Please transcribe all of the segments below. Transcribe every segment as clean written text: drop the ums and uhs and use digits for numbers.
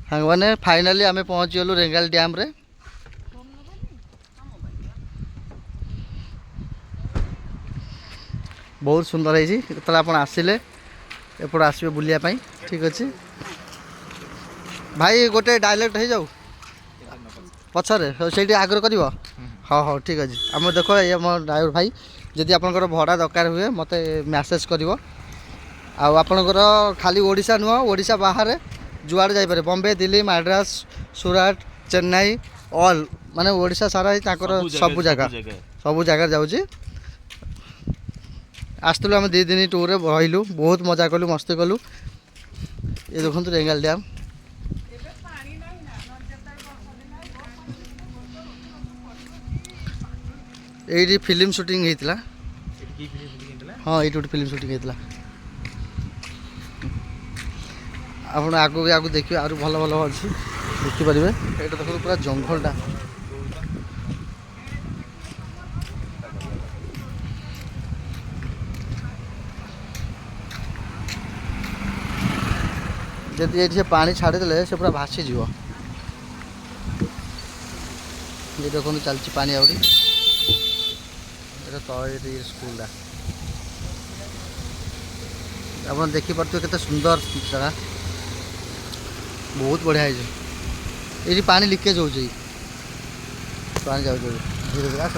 ସାଙ୍ଗମାନେ ଫାଇନାଲି ଆମେ ପହଞ୍ଚିଗଲୁ ରେଙ୍ଗାଲି ଡ୍ୟାମ୍ରେ। ବହୁତ ସୁନ୍ଦର ହେଇଛି। ଯେତେବେଳେ ଆପଣ ଆସିଲେ ଏପଟେ ଆସିବେ ବୁଲିବା ପାଇଁ। ଠିକ୍ ଅଛି ଭାଇ, ଗୋଟେ ଡାଇଲେକ୍ଟ ହେଇଯାଉ ପଛରେ, ସେଇଠି ଆଗ୍ରହ କରିବ। ହଁ ହଉ ଠିକ୍ ଅଛି। ଆମେ ଦେଖ ଏଇ ଆମ ଡ୍ରାଇଭର ଭାଇ, ଯଦି ଆପଣଙ୍କର ଭଡ଼ା ଦରକାର ହୁଏ ମୋତେ ମ୍ୟାସେଜ୍ କରିବ। ଆଉ ଆପଣଙ୍କର ଖାଲି ଓଡ଼ିଶା ନୁହଁ, ଓଡ଼ିଶା ବାହାରେ ଯୁଆଡ଼େ ଯାଇପାରେ, ବମ୍ବେ, ଦିଲ୍ଲୀ, ମାଡ୍ରାସ, ସୁରାଟ, ଚେନ୍ନାଇ, ଅଲ୍ ମାନେ ଓଡ଼ିଶା ସାରା ହିଁ ତାଙ୍କର ସବୁ ଜାଗାରେ ଯାଉଛି। ଆସିଥିଲୁ ଆମେ 2 ଦିନ ଟୁର୍ରେ ରହିଲୁ, ବହୁତ ମଜା କଲୁ, ମସ୍ତି କଲୁ। ଏ ଦେଖନ୍ତୁ ରେଙ୍ଗାଲି ଡ୍ୟାମ୍। এইটি ফিল্ম শুটিং ହେଇଥିଲା। ହଁ ଏଇଠି ଗୋଟେ ଫିଲ୍ମ ସୁଟିଂ ହେଇଥିଲା। ଆପଣ ଆଗକୁ ଆଗକୁ ଦେଖିବେ, ଆହୁରି ଭଲ ଭଲ ଅଛି ଦେଖିପାରିବେ। ଏଇଟା ଦେଖନ୍ତୁ ପୁରା ଜଙ୍ଗଲଟା। ଯଦି ଏଠି ସେ ପାଣି ଛାଡ଼ିଦେଲେ ସେ ପୁରା ଭାସିଯିବ। ये देखो चलती पानी आउरी तले स्कूलटा आप देखिपे केते सुंदर जगह, बहुत बढ़िया है। ये पानी लीकेज हो पानी जाऊ धीरे धीरे आस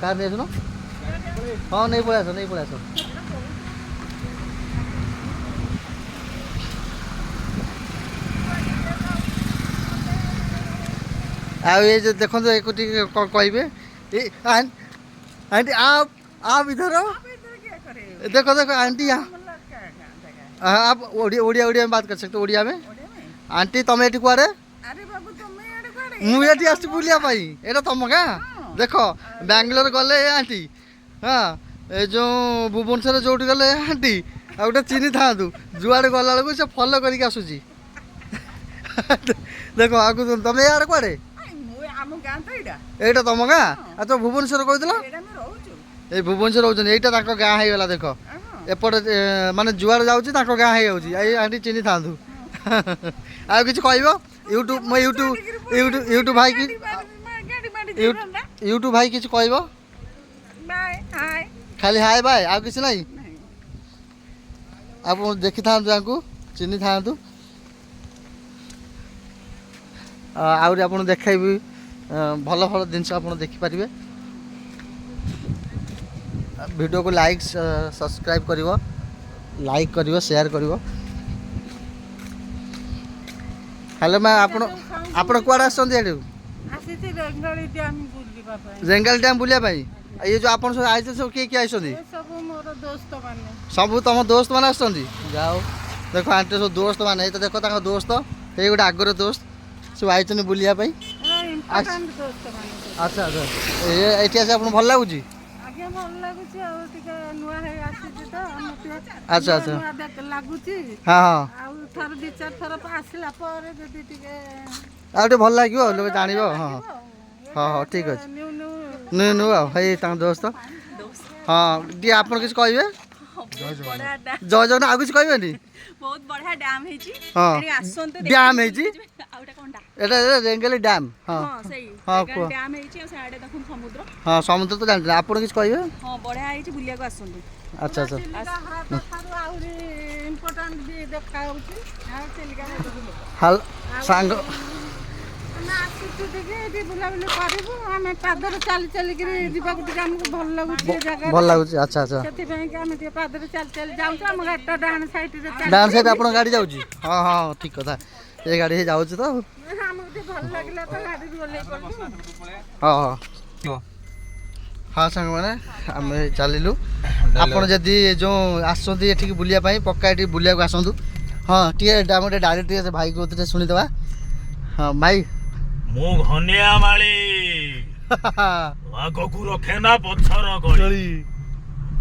कार नहीं आसुन। हाँ नहीं पलि आस, नहीं पलि आस। आ ये जो देखो एक कहे आंटी आप इधर देखो देखो आंटी आप ओडिया ओडिया में बात कर सकते, ओडिया में। आंटी तुम ये कुआड़े? मुझे आस बुलिया एटा तुम गाँ देख बेंगलोर गले आंटी। हाँ ये जो भुवनेश्वर जो गले आंटी आ गोटे चिन्ह था जुआड़े गला बेलू से फलो करके आसूसी। देखो आगु तुम यार कुआड़े? एटा तुम गाँ? आ तो भुवनेश्वर कहला ये भुवनेश्वर रोचन यहीटा गाँ हो गला। देख एपटे माने जुआड़े जाऊँ गाँ हो आंटी चिन्ह था। आ कि कह यूट्यूब मो यूट्यूब यूट्यूब यूट्यूब भाई की यूट्यूब भाई किसी कह खाली हाय बाय आ किसी नहीं। आप देखी था चिन्ह था। आहरी आप देखी भल भल जिनस आप देखिपारे। वीडियो को लाइक सब्सक्राइब करिवो, लाइक करिवो, शेयर करिवो। हेलो मैं आपण कुआड़े आसछन्ती एठू? आसीती रेंगाली डैम बुलिबा पई। रेंगाली डैम बुलिया पई। ये जो आपण सब आइछ सब के आइछन्ती? सब मोर दोस्त माने। सब तम दोस्त माने आसछन्ती? जाओ देखो आंटी सब दोस्त माने तो देखो ताका दोस्त हे गोटे आगर दोस्त सब आइछन्ती बुलिया पई। इम्पोर्टेंट दोस्त माने। अच्छा अच्छा ये एठी आसे आपण भल लागुची? आगे भल लागुची आ टिके नुआ हे आसीती तो मते अच्छा अच्छा नुआ देख लागुची। हां हां आ थर दि चार थर आसिला पर जदी टिके आउटे भल लागियो लोग जानिबो। हां हां हां ठीक अछि। न्यू न्यू नु नु हे तां दोस्त। हां डी आपण किछ कहबे? जय जगन्नाथ आ किछ कहबेनी? बहुत बढ़िया डैम है जी। हाँ एडी आसंते डैम है जी। आउटा कोनटा एटा रेंगाली डैम। हां हां सही हाँ डैम है जी। आ साडे देखुन समुद्र। हां समुद्र तो जानते आपण किछ कहबे? हां बढ़िया है जी बुलिया को आसंते। अच्छा अच्छा हाथ थारु आउरी इम्पोर्टेंट भी देखा होची। आ चिलिका हाल सांग ना आसीती टिके एठी बुला बुली करिवु। हमें पादर चली चली के जीवा को हमको भल लागुची जगह भल लागुची। अच्छा अच्छा सेति पई के हमें पादर चली चली जाऊ हम गाटा डान साइड रे चली डान साइड आपण गाड़ी जाउची? हां हां ठीक कथा ये गाड़ी हे जाउची तो हमको भल लागला तो गाड़ी रोले पड़ू। हां हां हाँ सांग मैंने आम चलू। आपड़ जदि जो आसती एठिक बुलिया पक्का ये बुलिया आसतु। हाँ टे आम गोटे डायरेक्ट टे भाई को शुणीदे। हाँ भाई मु घनिया माली आगकु रखेना पछर गली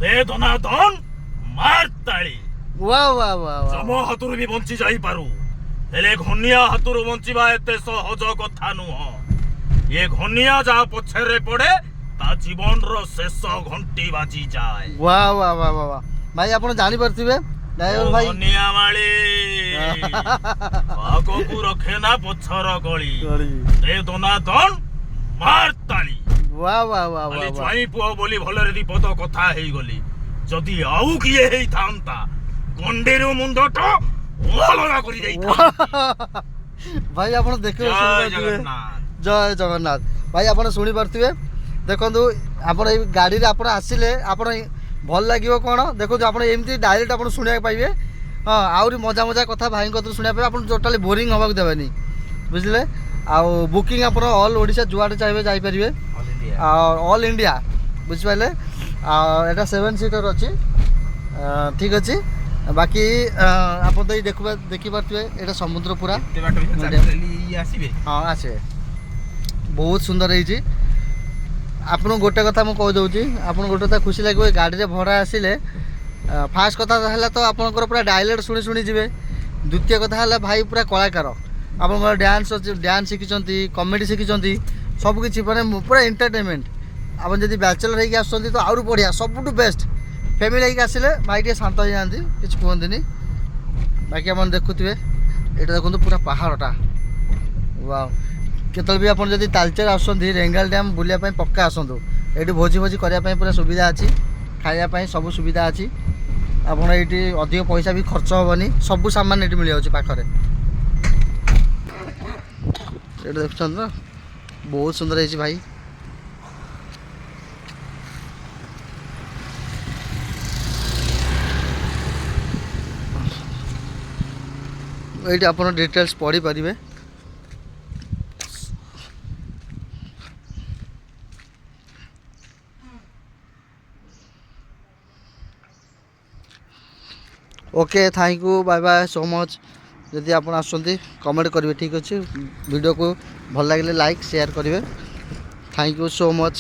दे दनादन मार ताली। वाह वाह वाह सम हातुरु भी बंची जाई पारु हेले घनिया हातुरु बंचिबा एते सहज कथा नुह। ये घनिया जा पछरे पड़े ता जीवन रो शेष घंटी बाजी जाए। वाह वाह वाह वाह भाई आप जानी पारे ଡ୍ରାଇଭର ଭାଇ ହନିଆ ମାଳି ଆଗକୁ ରଖେ ନା ପଛର ଗଳି ଦେ ଦନା ଦନ ମାର ତାଳି ୱା ୱା ୱା ଖାଲି ୱା ଜ୍ୱାଇଁ ପୁଅ ବୋଲି ଭଲରେ ଦି ପଦ କଥା ହେଇଗଲି ଯଦି ଆଉ କିଏ ହେଇଥାନ୍ତା ଗଣ୍ଡିରୁ ମୁଣ୍ଡଟା ଅଲଗା କରି ଯାଇଥାନ୍ତା ଭାଇ ଆପଣ ଦେଖିବେ ଜୟ ଶୁଣିପାରୁଥିବେ ଜଗନ୍ନାଥ। ଜୟ ଜଗନ୍ନାଥ ଭାଇ ଆପଣ ଶୁଣିପାରୁଥିବେ ଦେଖନ୍ତୁ ଆପଣ ଏଇ ଗାଡ଼ିରେ ଆପଣ ଆସିଲେ ଆପଣ ଭଲ ଲାଗିବ କ'ଣ ଦେଖନ୍ତୁ ଆପଣ ଏମିତି ଡାଇରେକ୍ଟ ଆପଣ ଶୁଣିବାକୁ ପାଇବେ ହଁ ଆହୁରି ମଜା ମଜା କଥା ଭାଇଙ୍କ କତରୁ ଶୁଣିବା ପାଇଁ ଆପଣ ଟୋଟାଲି ବୋରିଂ ହେବାକୁ ଦେବେନି ବୁଝିଲେ ଆଉ ବୁକିଂ ଆପଣ ଅଲ୍ ଓଡ଼ିଶା ଯୁଆଡ଼େ ଚାହିଁବେ ଯାଇପାରିବେ ଆଉ ଅଲ୍ ଇଣ୍ଡିଆ ବୁଝିପାରିଲେ ଆଉ ଏଇଟା 7 ସିଟର୍ ଅଛି ଠିକ୍ ଅଛି ବାକି ଆପଣ ତ ଏଇ ଦେଖିପାରୁଥିବେ ଏଇଟା ସମୁଦ୍ର ପୁରା ଆସିବେ ହଁ ଆସିବେ ବହୁତ ସୁନ୍ଦର ହେଇଛି ଆପଣଙ୍କୁ ଗୋଟେ କଥା ମୁଁ କହିଦେଉଛି ଆପଣଙ୍କୁ ଗୋଟେ କଥା ଖୁସି ଲାଗିବ ଏ ଗାଡ଼ିରେ ଭଡ଼ା ଆସିଲେ ଫାର୍ଷ୍ଟ କଥା ହେଲା ତ ଆପଣଙ୍କର ପୁରା ଡାଇଲେକ୍ଟ ଶୁଣି ଶୁଣି ଯିବେ ଦ୍ୱିତୀୟ କଥା ହେଲା ଭାଇ ପୁରା କଳାକାର ଆପଣଙ୍କର ଡ୍ୟାନ୍ସ ଶିଖିଛନ୍ତି କମେଡ଼ି ଶିଖିଛନ୍ତି ସବୁକିଛି ମାନେ ପୁରା ଏଣ୍ଟରଟେନମେଣ୍ଟ ଆପଣ ଯଦି ବ୍ୟାଚଲର ହେଇକି ଆସୁଛନ୍ତି ତ ଆହୁରି ବଢ଼ିଆ ସବୁଠୁ ବେଷ୍ଟ ଫ୍ୟାମିଲି ହେଇକି ଆସିଲେ ଭାଇ ଟିକେ ଶାନ୍ତ ହେଇଯାଆନ୍ତି କିଛି କୁହନ୍ତିନି ବାକି ଆପଣ ଦେଖୁଥିବେ ଏଇଟା ଦେଖନ୍ତୁ ପୁରା ପାହାଡ଼ଟା ୱାଓ କେତେବେଳେ ବି ଆପଣ ଯଦି ତାଲଚେର ଆସୁଛନ୍ତି ରେଙ୍ଗାଲ ଡ୍ୟାମ୍ ବୁଲିବା ପାଇଁ ପକ୍କା ଆସନ୍ତୁ ଏଇଠି ଭୋଜି କରିବା ପାଇଁ ପୁରା ସୁବିଧା ଅଛି ଖାଇବା ପାଇଁ ସବୁ ସୁବିଧା ଅଛି ଆପଣ ଏଇଠି ଅଧିକ ପଇସା ବି ଖର୍ଚ୍ଚ ହେବନି ସବୁ ସାମାନ ଏଇଠି ମିଳିଯାଉଛି ପାଖରେ ଏଇଠି ଦେଖୁଛନ୍ତି ନା ବହୁତ ସୁନ୍ଦର ହେଇଛି ଭାଇ ଏଇଠି ଆପଣ ଡିଟେଲ୍ସ ପଢ଼ିପାରିବେ okay thank you bye bye so much जदि आप आसुँच कमेंट करेंगे ठीक अच्छे वीडियो को भल लगे लाइक शेयर करेंगे थैंक यू सो मच।